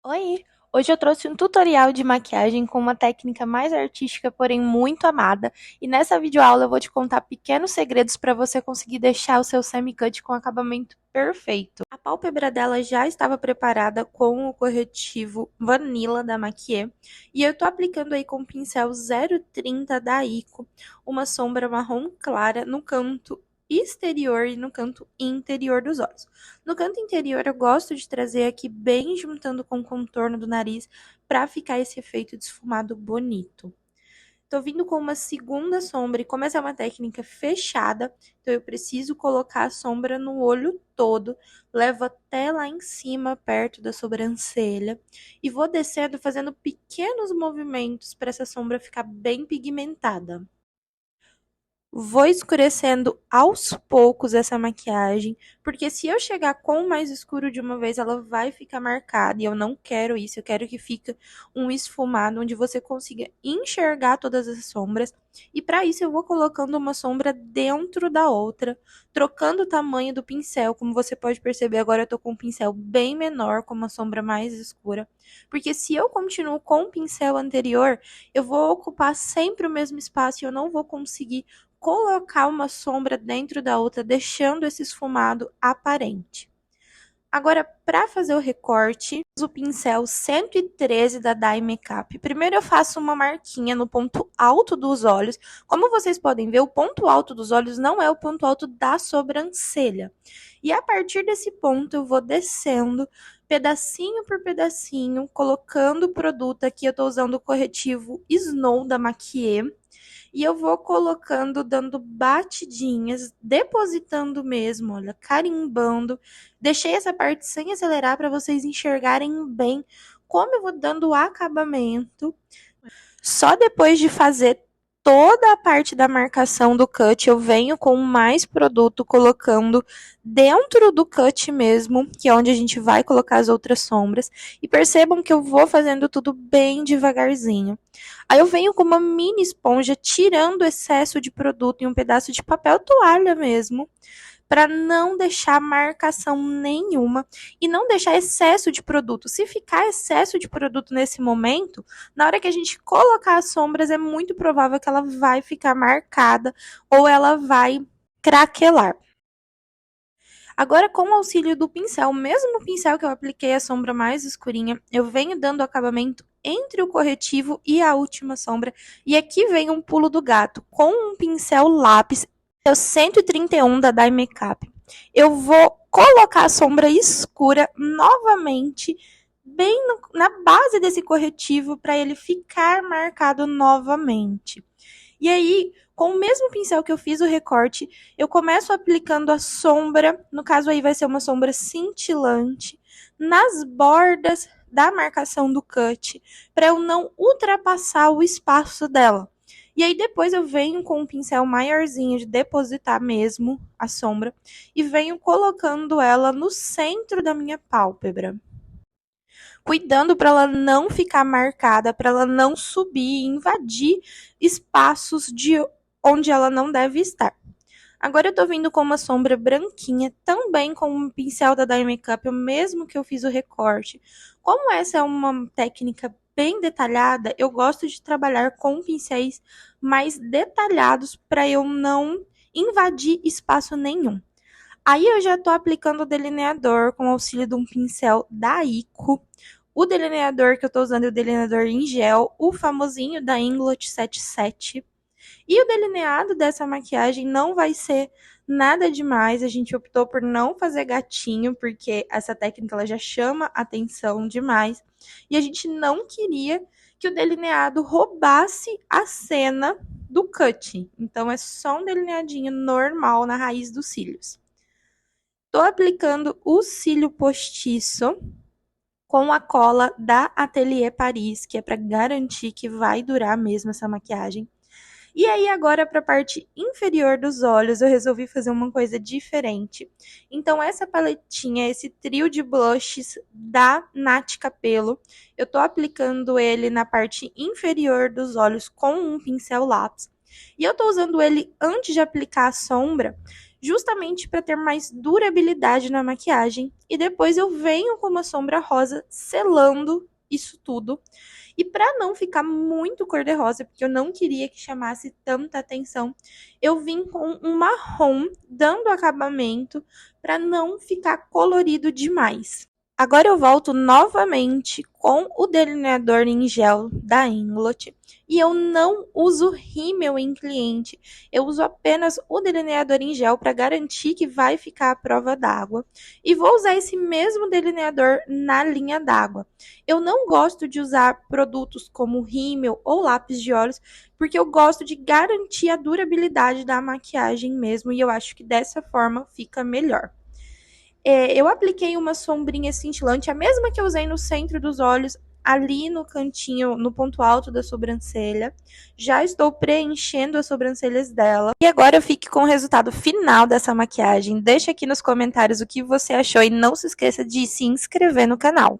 Oi! Hoje eu trouxe um tutorial de maquiagem com uma técnica mais artística, porém muito amada. E nessa videoaula eu vou te contar pequenos segredos para você conseguir deixar o seu semi-cut com acabamento perfeito. A pálpebra dela já estava preparada com o corretivo Vanilla da Maquier. E eu tô aplicando aí com o pincel 030 da Ico, uma sombra marrom clara no canto exterior e no canto interior dos olhos. No canto interior, eu gosto de trazer aqui bem juntando com o contorno do nariz para ficar esse efeito de esfumado bonito. Tô vindo com uma segunda sombra e como essa é uma técnica fechada, então eu preciso colocar a sombra no olho todo, levo até lá em cima, perto da sobrancelha, e vou descendo fazendo pequenos movimentos para essa sombra ficar bem pigmentada. Vou escurecendo aos poucos essa maquiagem, porque se eu chegar com o mais escuro de uma vez, ela vai ficar marcada, e eu não quero isso, eu quero que fique um esfumado, onde você consiga enxergar todas as sombras, e para isso eu vou colocando uma sombra dentro da outra, trocando o tamanho do pincel, como você pode perceber, agora eu tô com um pincel bem menor, com uma sombra mais escura, porque se eu continuo com o pincel anterior, eu vou ocupar sempre o mesmo espaço e eu não vou conseguir colocar uma sombra dentro da outra, deixando esse esfumado aparente. Agora, para fazer o recorte, uso o pincel 113 da Dye Makeup. Primeiro eu faço uma marquinha no ponto alto dos olhos. Como vocês podem ver, o ponto alto dos olhos não é o ponto alto da sobrancelha. E a partir desse ponto eu vou descendo pedacinho por pedacinho, colocando o produto aqui. Eu estou usando o corretivo Snow da Maquier. E eu vou colocando, dando batidinhas, depositando mesmo, olha, carimbando. Deixei essa parte sem acelerar para vocês enxergarem bem como eu vou dando o acabamento. Só depois de fazer toda a parte da marcação do cut, eu venho com mais produto colocando dentro do cut mesmo, que é onde a gente vai colocar as outras sombras. E percebam que eu vou fazendo tudo bem devagarzinho. Aí eu venho com uma mini esponja tirando o excesso de produto em um pedaço de papel toalha mesmo, para não deixar marcação nenhuma e não deixar excesso de produto. Se ficar excesso de produto nesse momento, na hora que a gente colocar as sombras, é muito provável que ela vai ficar marcada ou ela vai craquelar. Agora, com o auxílio do pincel, o mesmo pincel que eu apliquei a sombra mais escurinha, eu venho dando acabamento entre o corretivo e a última sombra. E aqui vem um pulo do gato. Com um pincel lápis, é o 131 da Dye Makeup. Eu vou colocar a sombra escura novamente, bem na base desse corretivo, para ele ficar marcado novamente. E aí, com o mesmo pincel que eu fiz o recorte, eu começo aplicando a sombra, no caso aí vai ser uma sombra cintilante, nas bordas da marcação do cut, para eu não ultrapassar o espaço dela. E aí depois eu venho com um pincel maiorzinho de depositar mesmo a sombra e venho colocando ela no centro da minha pálpebra, cuidando para ela não ficar marcada, para ela não subir e invadir espaços de onde ela não deve estar. Agora eu tô vindo com uma sombra branquinha, também com um pincel da Dye Makeup, o mesmo que eu fiz o recorte. Como essa é uma técnica bem detalhada, eu gosto de trabalhar com pincéis mais detalhados para eu não invadir espaço nenhum. Aí eu já tô aplicando o delineador com o auxílio de um pincel da Ico. O delineador que eu tô usando é o delineador em gel, o famosinho da Inglot 77. E o delineado dessa maquiagem não vai ser nada demais. A gente optou por não fazer gatinho, porque essa técnica ela já chama atenção demais. E a gente não queria que o delineado roubasse a cena do cut. Então é só um delineadinho normal na raiz dos cílios. Tô aplicando o cílio postiço com a cola da Atelier Paris, que é para garantir que vai durar mesmo essa maquiagem. E aí agora para a parte inferior dos olhos eu resolvi fazer uma coisa diferente. Então essa paletinha, esse trio de blushes da Naty Capello, eu tô aplicando ele na parte inferior dos olhos com um pincel lápis. E eu tô usando ele antes de aplicar a sombra, justamente para ter mais durabilidade na maquiagem. E depois eu venho com uma sombra rosa selando isso tudo. E para não ficar muito cor-de-rosa, porque eu não queria que chamasse tanta atenção, eu vim com um marrom dando acabamento para não ficar colorido demais. Agora eu volto novamente com o delineador em gel da Inglot e eu não uso rímel em cliente, eu uso apenas o delineador em gel para garantir que vai ficar à prova d'água e vou usar esse mesmo delineador na linha d'água. Eu não gosto de usar produtos como rímel ou lápis de olhos porque eu gosto de garantir a durabilidade da maquiagem mesmo e eu acho que dessa forma fica melhor. Eu apliquei uma sombrinha cintilante, a mesma que eu usei no centro dos olhos, ali no cantinho, no ponto alto da sobrancelha. Já estou preenchendo as sobrancelhas dela. E agora fique com o resultado final dessa maquiagem. Deixa aqui nos comentários o que você achou e não se esqueça de se inscrever no canal.